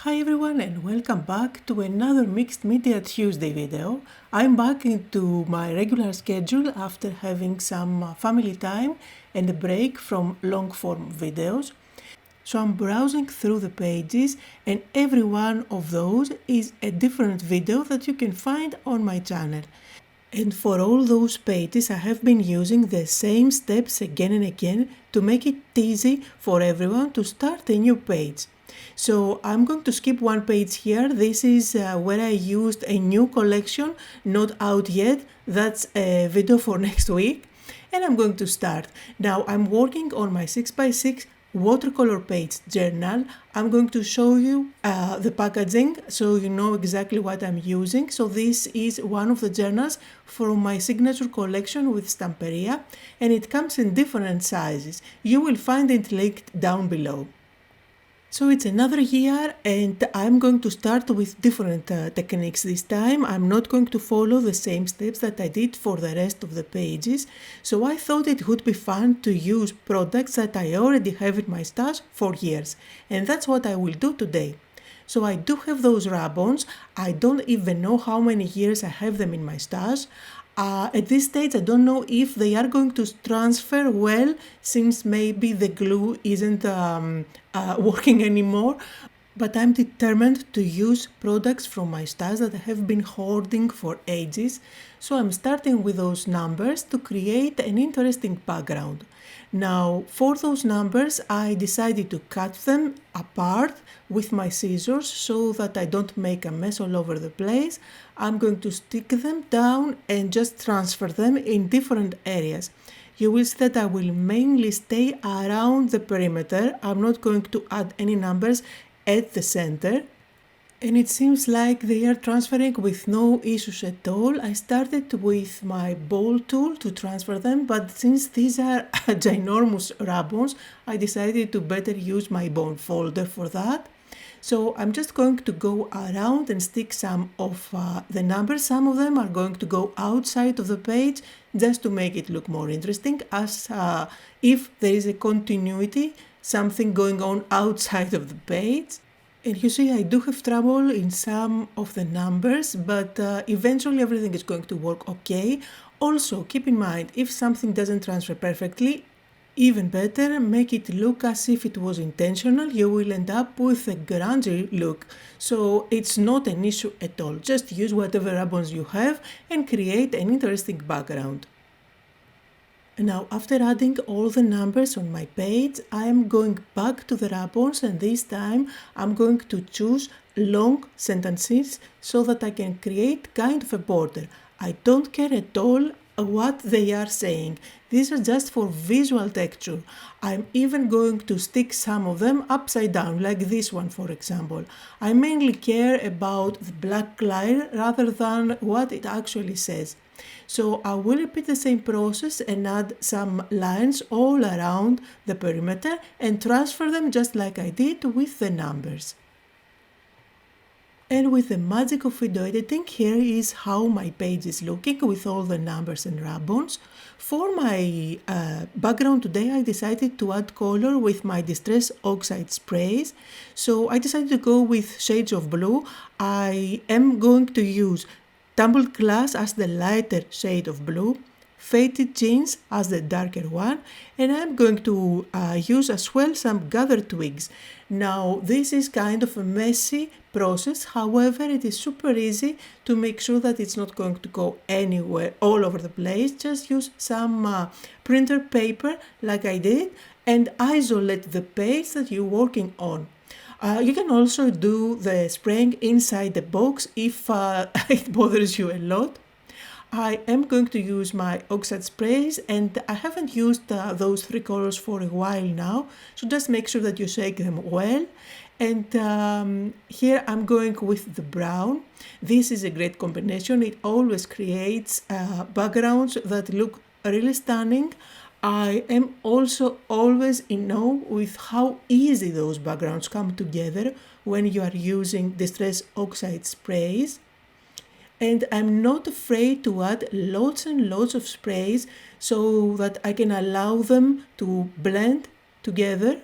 Hi everyone and welcome back to another Mixed Media Tuesday video. I'm back into my regular schedule after having some family time and a break from long form videos. So I'm browsing through the pages and every one of those is a different video that you can find on my channel. And for all those pages I have been using the same steps again and again to make it easy for everyone to start a new page. So I'm going to skip one page here. This is where I used a new collection, not out yet. That's a video for next week. And I'm going to start. Now I'm working on my 6x6 watercolor page journal. I'm going to show you the packaging so you know exactly what I'm using. So this is one of the journals from my signature collection with Stamperia, and it comes in different sizes. You will find it linked down below. So it's another year and I'm going to start with different techniques this time. I'm not going to follow the same steps that I did for the rest of the pages. So I thought it would be fun to use products that I already have in my stash for years. And that's what I will do today. So I do have those rub-ons. I don't even know how many years I have them in my stash. At this stage I don't know if they are going to transfer well, since maybe the glue isn't working anymore, but I'm determined to use products from my stash that I have been hoarding for ages. So I'm starting with those numbers to create an interesting background. Now for those numbers I decided to cut them apart with my scissors so that I don't make a mess all over the place. I'm going to stick them down and just transfer them in different areas. You will see that I will mainly stay around the perimeter. I'm not going to add any numbers at the center. And it seems like they are transferring with no issues at all. I started with my ball tool to transfer them, but since these are ginormous rub-ons, I decided to better use my bone folder for that. So I'm just going to go around and stick some of the numbers. Some of them are going to go outside of the page just to make it look more interesting, as if there is a continuity, something going on outside of the page. And you see I do have trouble in some of the numbers, but eventually everything is going to work okay. Also keep in mind, if something doesn't transfer perfectly, even better, make it look as if it was intentional. You will end up with a grungy look. So it's not an issue at all. Just use whatever rub-ons you have and create an interesting background. Now after adding all the numbers on my page, I am going back to the rub-ons, and this time I'm going to choose long sentences so that I can create kind of a border. I don't care at all what they are saying. These are just for visual texture. I'm even going to stick some of them upside down, like this one for example. I mainly care about the black line rather than what it actually says. So I will repeat the same process and add some lines all around the perimeter and transfer them just like I did with the numbers. And with the magic of video editing, here is how my page is looking with all the numbers and rub-ons. For my background today, I decided to add color with my Distress Oxide sprays. So I decided to go with shades of blue. I am going to use Tumbled Glass as the lighter shade of blue, Faded Jeans as the darker one, and I'm going to use as well some gathered twigs. Now this is kind of a messy process, however it is super easy to make sure that it's not going to go anywhere all over the place. Just use some printer paper like I did and isolate the page that you're working on. You can also do the spraying inside the box if it bothers you a lot. I am going to use my Oxide sprays, and I haven't used those three colors for a while now, so just make sure that you shake them well. And here I'm going with the brown. This is a great combination. It always creates backgrounds that look really stunning. I am also always in awe with how easy those backgrounds come together when you are using Distress Oxide sprays. And I'm not afraid to add lots and lots of sprays so that I can allow them to blend together.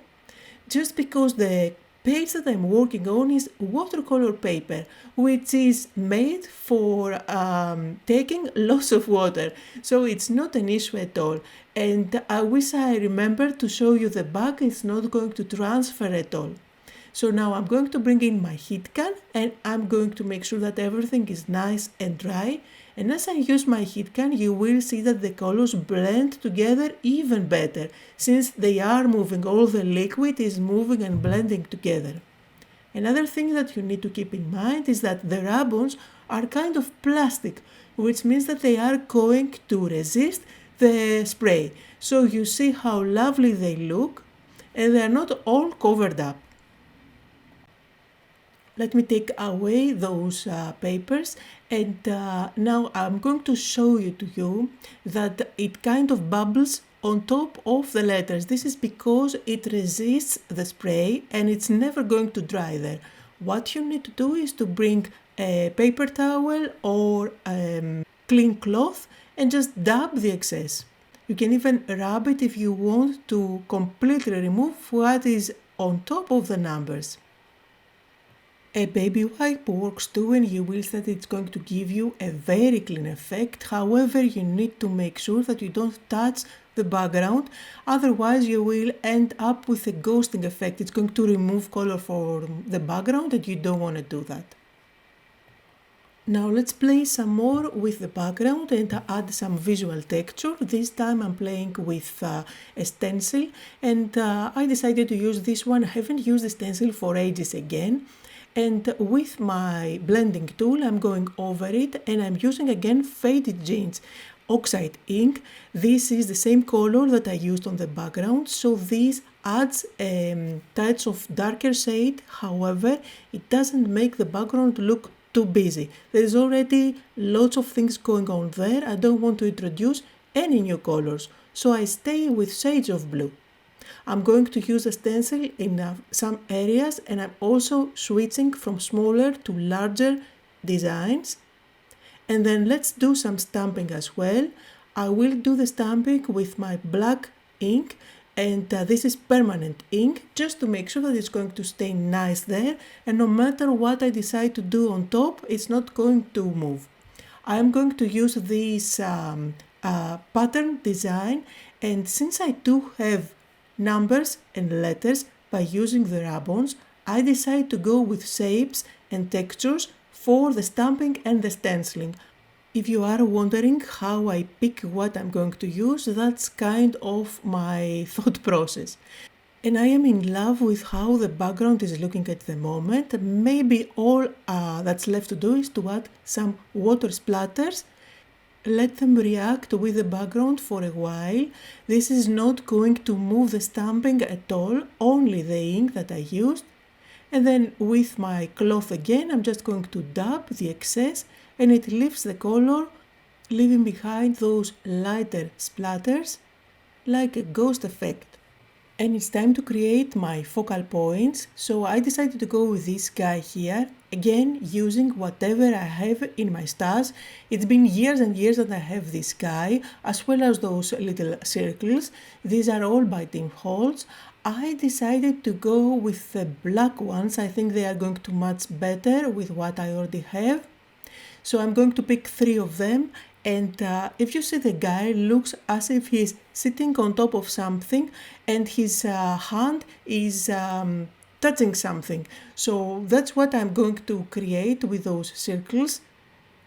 Just because the page that I'm working on is watercolor paper, which is made for taking lots of water, so it's not an issue at all. And I wish I remembered to show you the back, it's not going to transfer at all. So now I'm going to bring in my heat gun and I'm going to make sure that everything is nice and dry. And as I use my heat gun, you will see that the colors blend together even better, since they are moving, all the liquid is moving and blending together. Another thing that you need to keep in mind is that the ribbons are kind of plastic, which means that they are going to resist the spray. So you see how lovely they look, and they are not all covered up. Let me take away those papers, and now I'm going to show you that it kind of bubbles on top of the letters. This is because it resists the spray and it's never going to dry there. What you need to do is to bring a paper towel or clean cloth and just dab the excess. You can even rub it if you want to completely remove what is on top of the numbers. A baby wipe works too, and you will see that it's going to give you a very clean effect. However, you need to make sure that you don't touch the background, otherwise you will end up with a ghosting effect. It's going to remove color from the background and you don't want to do that. Now let's play some more with the background and add some visual texture. This time I'm playing with a stencil, and I decided to use this one. I haven't used the stencil for ages again. And with my blending tool, I'm going over it and I'm using again Faded Jeans Oxide ink. This is the same color that I used on the background, so this adds a touch of darker shade. However, it doesn't make the background look too busy. There's already lots of things going on there. I don't want to introduce any new colors, so I stay with shades of blue. I'm going to use a stencil in some areas, and I'm also switching from smaller to larger designs. And then let's do some stamping as well. I will do the stamping with my black ink, and this is permanent ink, just to make sure that it's going to stay nice there, and no matter what I decide to do on top, it's not going to move. I'm going to use this pattern design, and since I do have numbers and letters by using the ribbons, I decide to go with shapes and textures for the stamping and the stenciling. If you are wondering how I pick what I'm going to use, that's kind of my thought process. And I am in love with how the background is looking at the moment. Maybe all that's left to do is to add some water splatters. Let them react with the background for a while. This is not going to move the stamping at all, only the ink that I used. And then with my cloth again, I'm just going to dab the excess, and it lifts the color, leaving behind those lighter splatters like a ghost effect. And it's time to create my focal points, so I decided to go with this guy here, again using whatever I have in my stash. It's been years and years that I have this guy, as well as those little circles. These are all by Tim Holtz. I decided to go with the black ones. I think they are going to match better with what I already have. So I'm going to pick 3 of them. And if you see, the guy looks as if he's sitting on top of something and his hand is touching something. So that's what I'm going to create with those circles.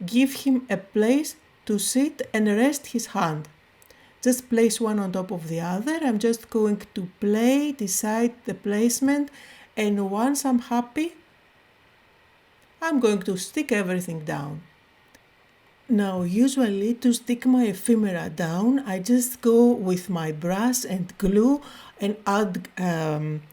Give him a place to sit and rest his hand. Just place one on top of the other. I'm just going to play, decide the placement, and once I'm happy, I'm going to stick everything down. Now, usually to stick my ephemera down, I just go with my brush and glue and add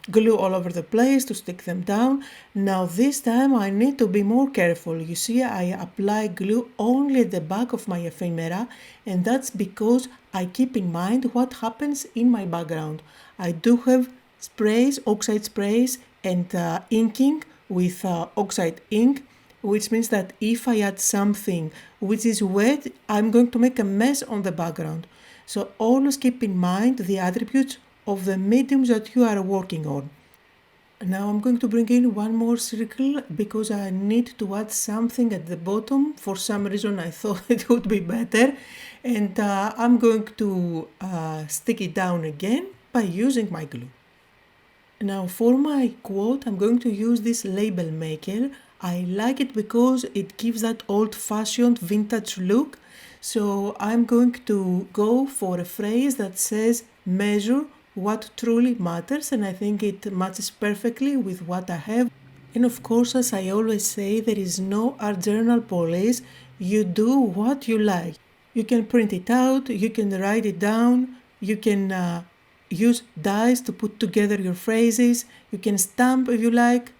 glue all over the place to stick them down. Now this time I need to be more careful. You see, I apply glue only at the back of my ephemera, and that's because I keep in mind what happens in my background. I do have sprays, oxide sprays, and inking with oxide ink, which means that if I add something which is wet, I'm going to make a mess on the background. So always keep in mind the attributes of the mediums that you are working on. Now I'm going to bring in one more circle because I need to add something at the bottom. For some reason I thought it would be better, and I'm going to stick it down again by using my glue. Now for my quote I'm going to use this label maker. I like it because it gives that old-fashioned vintage look. So I'm going to go for a phrase that says measure what truly matters, and I think it matches perfectly with what I have. And of course, as I always say, there is no art journal police. You do what you like. You can print it out, you can write it down, you can use dies to put together your phrases, you can stamp if you like.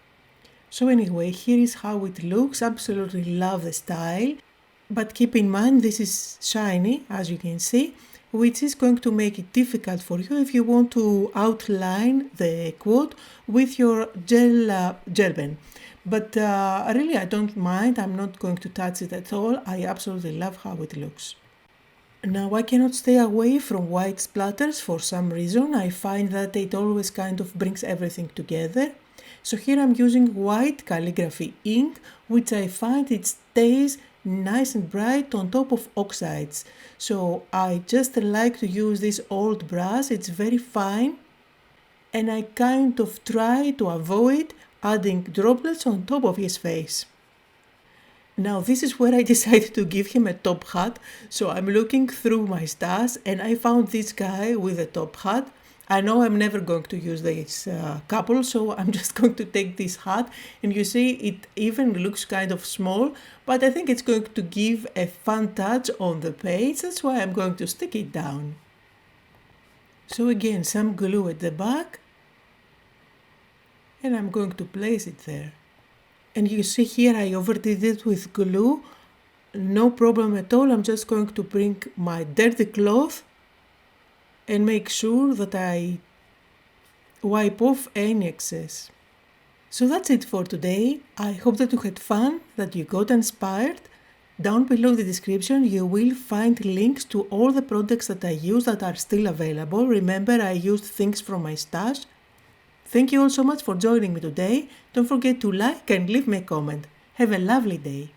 So anyway, here is how it looks. Absolutely love the style. But keep in mind this is shiny, as you can see, which is going to make it difficult for you if you want to outline the quote with your gel pen. But really I don't mind, I'm not going to touch it at all. I absolutely love how it looks. Now I cannot stay away from white splatters for some reason. I find that it always kind of brings everything together. So here I'm using white calligraphy ink, which I find it stays nice and bright on top of oxides. So I just like to use this old brush, it's very fine, and I kind of try to avoid adding droplets on top of his face. Now this is where I decided to give him a top hat, so I'm looking through my stash and I found this guy with a top hat. I know I'm never going to use this couple, so I'm just going to take this hat, and you see it even looks kind of small, but I think it's going to give a fun touch on the page, that's why I'm going to stick it down. So again, some glue at the back, and I'm going to place it there. And you see here I overdid it with glue, no problem at all. I'm just going to bring my dirty cloth and make sure that I wipe off any excess. So that's it for today. I hope that you had fun, that you got inspired. Down below in the description you will find links to all the products that I use that are still available. Remember, I used things from my stash. Thank you all so much for joining me today. Don't forget to like and leave me a comment. Have a lovely day.